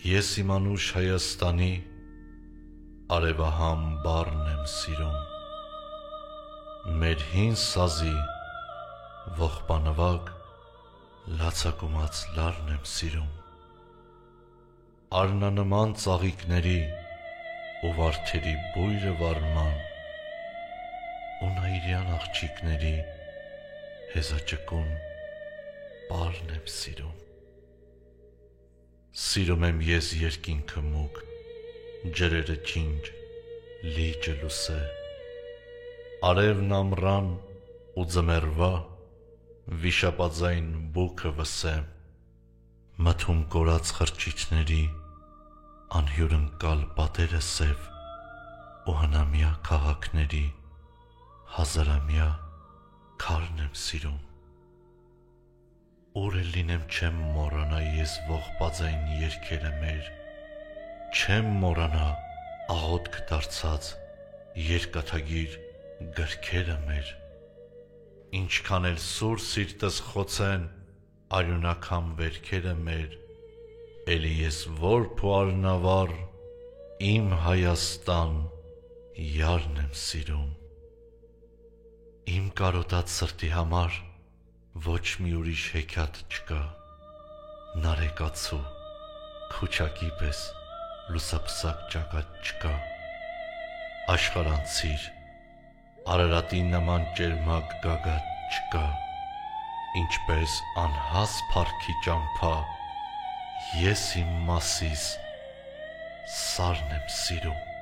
Ես իմ անուշ Հայաստանի արևահամ բառն եմ սիրում, մեր հին սազի ողբանվագ լացակումած լարն եմ սիրում, արնանման ծաղիկների ու վարդերի բույրը վարման ու նայիրյան աղջիկների հեզաճկուն պարն եմ սիրում։ Սիրում եմ ես երկինքը մուգ, ջրերը ջինջ, լիճը լուսե, արևն ամռան ու ձմեռվա վիշապաձայն բուքը վսե, մթում կորած խրճիթների անհյուրընկալ պատերը սև ու հնամյա քաղաքների հազարամյա քարն եմ սիրում։ Ուր էլ լինեմ չեմ մոռանա ես ողբաձայն երգերը մեր, չեմ մոռանա աղոթք դարձած երկաթագիր գրքերը մեր, ինչքան էլ սուր սիրտս խոցեն արյունաքամ վերքերը մեր, էլի ես որբ ու արնավառ իմ Հայաստան յարն եմ սիրում։ Իմ կարոտած սրտի համար ոչ մի ուրիշ հեքիաթ չկա, նարեկացու քուչակի պես լուսապսակ ճակատ չկա, աշխարանցիր Արարատի նման ճերմակ գագաթ չկա, ինչպես անհաս փառքի ճամփա ես իմ մասիս սարն եմ սիրում։